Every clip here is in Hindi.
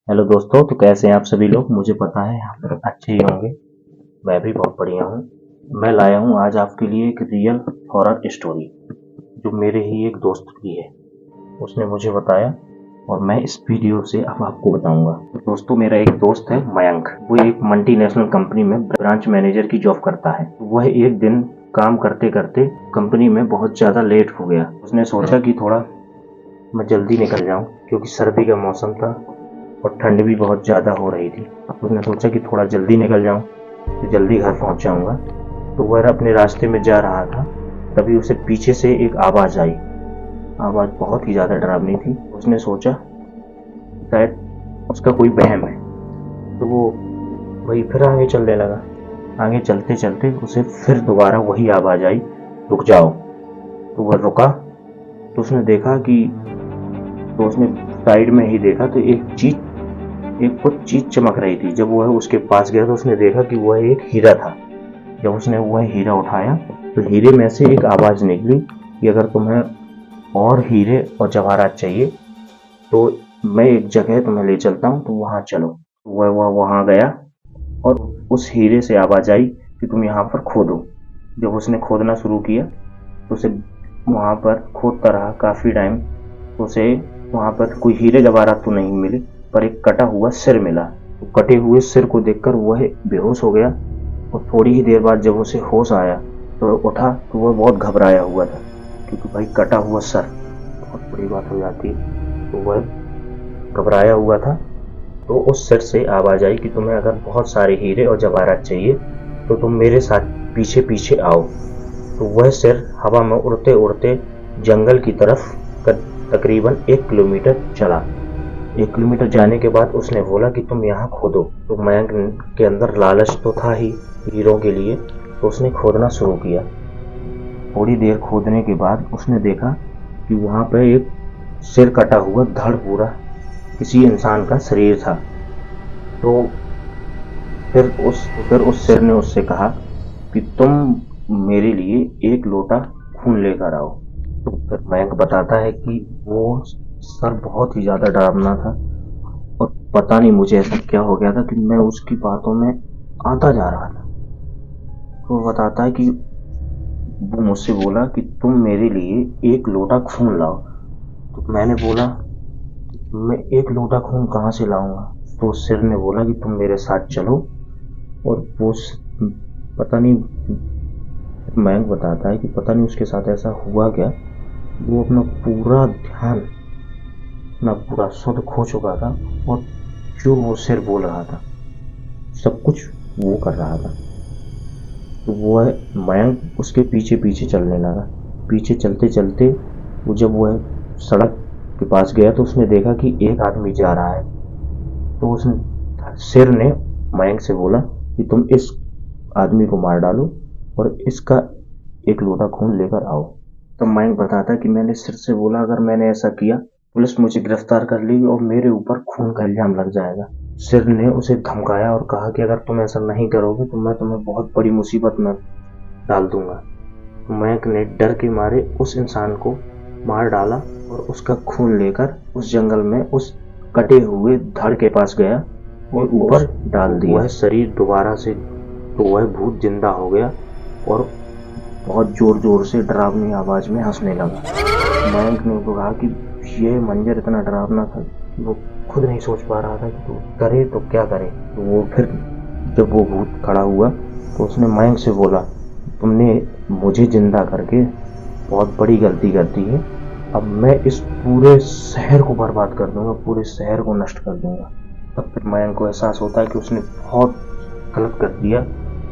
हेलो दोस्तों, तो कैसे हैं आप सभी लोग। मुझे पता है आप लोग अच्छे ही होंगे। मैं भी बहुत बढ़िया हूँ। मैं लाया हूँ आज आपके लिए एक रियल हॉरर स्टोरी जो मेरे ही एक दोस्त की है। उसने मुझे बताया और मैं इस वीडियो से अब आपको बताऊंगा। तो दोस्तों, मेरा एक दोस्त है मयंक। वो एक मल्टीनेशनल कंपनी में ब्रांच मैनेजर की जॉब करता है। वह एक दिन काम करते करते कंपनी में बहुत ज़्यादा लेट हो गया। उसने सोचा कि थोड़ा मैं जल्दी निकल जाऊं, क्योंकि सर्दी का मौसम था और ठंड भी बहुत ज़्यादा हो रही थी। उसने सोचा कि थोड़ा जल्दी निकल जाऊं तो जल्दी घर पहुंच जाऊंगा। तो वह अपने रास्ते में जा रहा था, तभी उसे पीछे से एक आवाज़ आई। आवाज़ बहुत ही ज़्यादा डरावनी थी। उसने सोचा शायद उसका कोई वहम है, तो वो वही फिर आगे चलने लगा। आगे चलते चलते उसे फिर दोबारा वही आवाज़ आई, रुक जाओ। तो वह रुका। तो उसने देखा कि तो उसने साइड में ही देखा तो एक कुछ चीज चमक रही थी। जब वह उसके पास गया तो उसने देखा कि वह एक हीरा था। जब उसने वह हीरा उठाया तो हीरे में से एक आवाज निकली कि अगर तुम्हें और हीरे और जवाहरात चाहिए तो मैं एक जगह तुम्हें ले चलता हूँ, तो वहां चलो। वह वहां गया और उस हीरे से आवाज आई कि तुम यहाँ पर खोदो। जब उसने खोदना शुरू किया तो उसे वहां पर खोदता रहा काफी टाइम। तो उसे वहां पर कोई हीरे जवाहरात तो नहीं मिले, पर एक कटा हुआ सिर मिला। तो कटे हुए सिर को देखकर वह बेहोश हो गया और थोड़ी ही देर बाद जब उसे होश आया तो उठा तो वह बहुत घबराया हुआ था, क्योंकि भाई कटा हुआ सर बहुत बड़ी बात हो जाती है। तो वह घबराया हुआ था। तो उस सिर से आवाज आई कि तुम्हें अगर बहुत सारे हीरे और जवाहरात चाहिए तो तुम मेरे साथ पीछे पीछे आओ। तो वह सिर हवा में उड़ते उड़ते जंगल की तरफ तकरीबन 1 किलोमीटर चला। 1 किलोमीटर जाने के बाद उसने बोला कि तुम यहाँ खोदो। तो मयंक के अंदर लालच तो था ही हीरों के लिए, तो उसने खोदना शुरू किया। थोड़ी देर खोदने के बाद उसने देखा कि वहां पर एक सिर कटा हुआ धड़ पूरा किसी इंसान का शरीर था। तो फिर उस सिर ने उससे कहा कि तुम मेरे लिए एक लोटा खून लेकर आओ। तो फिर मयंक बताता है कि वो सर बहुत ही ज्यादा डरावना था और पता नहीं मुझे ऐसा क्या हो गया था कि मैं उसकी बातों में आता जा रहा था। तो वो बताता है कि वो मुझसे बोला कि तुम मेरे लिए एक लोटा खून लाओ। तो मैंने बोला मैं एक लोटा खून कहाँ से लाऊंगा। तो सिर ने बोला कि तुम मेरे साथ चलो। और पता नहीं, मयंक बताता है कि पता नहीं उसके साथ ऐसा हुआ क्या, वो अपना पूरा ध्यान, अपना पूरा शुद्ध खो चुका था और जो वो सिर बोल रहा था सब कुछ वो कर रहा था। तो वो है मयंक उसके पीछे पीछे चलने लगा। पीछे चलते चलते जब वह सड़क के पास गया तो उसने देखा कि एक आदमी जा रहा है। तो उसने सिर ने मयंक से बोला कि तुम इस आदमी को मार डालो और इसका एक लोटा खून लेकर आओ। तो मयंक बताता है कि मैंने सिर से बोला अगर मैंने ऐसा किया पुलिस मुझे गिरफ्तार कर लेगी और मेरे ऊपर खून का इल्जाम लग जाएगा। सिर ने उसे धमकाया और कहा कि अगर तुम ऐसा नहीं करोगे तो मैं तुम्हें बहुत बड़ी मुसीबत में डाल दूंगा। मयंक ने डर के मारे उस इंसान को मार डाला और उसका खून लेकर उस जंगल में उस कटे हुए धड़ के पास गया और ऊपर डाल दिया। वह शरीर दोबारा से, तो वह भूत जिंदा हो गया और बहुत जोर जोर से डरावनी आवाज में हंसने लगा। मयंक ने उसको कहा कि यह मंजर इतना डरावना था कि वो खुद नहीं सोच पा रहा था कि तो करे तो क्या करे। तो वो फिर जब वो भूत खड़ा हुआ तो उसने मयंक से बोला तुमने मुझे जिंदा करके बहुत बड़ी गलती कर दी है। अब मैं इस पूरे शहर को बर्बाद कर दूंगा, पूरे शहर को नष्ट कर दूंगा। तब फिर मयंक को एहसास होता है कि उसने बहुत गलत कर दिया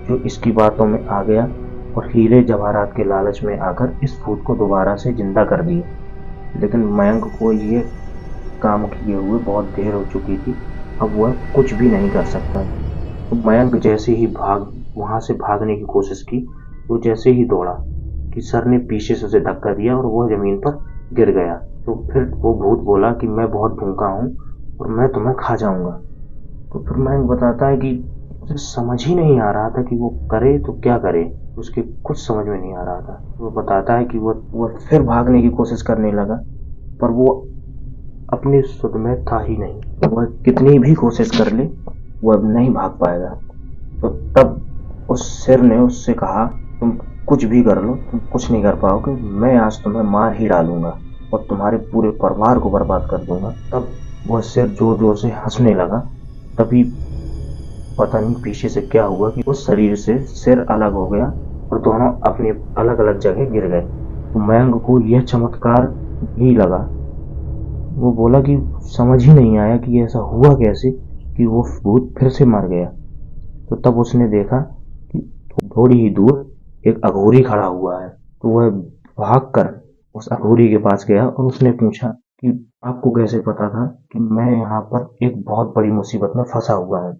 जो इसकी बातों में आ गया और हीरे जवाहरात के लालच में आकर इस भूत को दोबारा से जिंदा कर दिया। लेकिन मयंक को ये काम किए हुए बहुत देर हो चुकी थी, अब वह कुछ भी नहीं कर सकता। तो मयंक जैसे ही वहां से भागने की कोशिश की, वो जैसे ही दौड़ा कि सर ने पीछे से उसे धक्का दिया और वह जमीन पर गिर गया। तो फिर वो भूत बोला कि मैं बहुत भूखा हूँ और मैं तुम्हें खा जाऊंगा। तो फिर मयंक बताता है कि उसे समझ ही नहीं आ रहा था कि वो करे तो क्या करे, उसके कुछ समझ में नहीं आ रहा था। वो बताता है कि वो फिर भागने की कोशिश करने लगा, पर वो अपनी सुध में था ही नहीं। वह कितनी भी कोशिश कर ले वह अब नहीं भाग पाएगा। तो तब उस शेर ने उससे कहा, तुम कुछ भी कर लो, तुम कुछ नहीं कर पाओगे, मैं आज तुम्हें मार ही डालूंगा और तुम्हारे पूरे परिवार को बर्बाद कर दूंगा। तब वह शेर जोर जोर से हंसने लगा। तभी पता नहीं पीछे से क्या हुआ कि उस शरीर से शेर अलग हो गया और दोनों अपनी अलग अलग जगह गिर गए। तो मयंक को यह चमत्कार भी लगा। वो बोला कि समझ ही नहीं आया कि ऐसा हुआ कैसे कि वो भूत फिर से मर गया। तो तब उसने देखा कि थोड़ी ही दूर एक अघोरी खड़ा हुआ है। तो वह भागकर उस अघोरी के पास गया और उसने पूछा कि आपको कैसे पता था कि मैं यहाँ पर एक बहुत बड़ी मुसीबत में फंसा हुआ हूँ।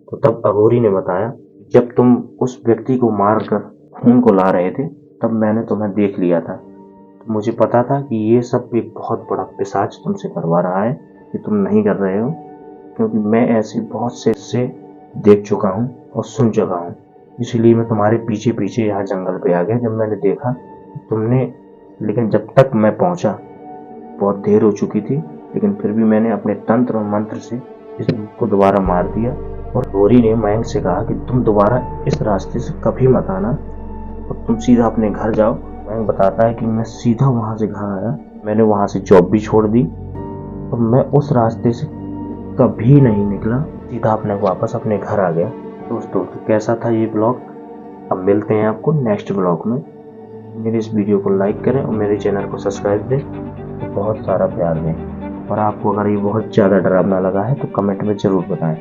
तो तब अघोरी ने बताया, जब तुम उस व्यक्ति को मारकर खून को ला रहे थे तब मैंने तुम्हें देख लिया था। तो मुझे पता था कि ये सब एक बहुत बड़ा पिशाच तुमसे करवा रहा है, कि तुम नहीं कर रहे हो, क्योंकि मैं ऐसे बहुत से देख चुका हूँ और सुन चुका हूँ। इसलिए मैं तुम्हारे पीछे पीछे यहाँ जंगल पे आ गया। जब मैंने देखा तुमने, लेकिन जब तक मैं पहुंचा बहुत देर हो चुकी थी, लेकिन फिर भी मैंने अपने तंत्र और मंत्र से इस भूत को दोबारा मार दिया। और गौरी ने मयंक से कहा कि तुम दोबारा इस रास्ते से कभी मत आना और तुम सीधा अपने घर जाओ। मयंक बताता है कि मैं सीधा वहां से घर आया, मैंने वहां से जॉब भी छोड़ दी और मैं उस रास्ते से कभी नहीं निकला, सीधा अपने वापस अपने घर आ गया। दोस्तों, तो कैसा था ये ब्लॉग? अब मिलते हैं आपको नेक्स्ट ब्लॉग में। मेरे इस वीडियो को लाइक करें और मेरे चैनल को सब्सक्राइब दें, तो बहुत सारा प्यार दें। और आपको अगर ये बहुत ज़्यादा डरावना लगा है तो कमेंट में ज़रूर बताएं।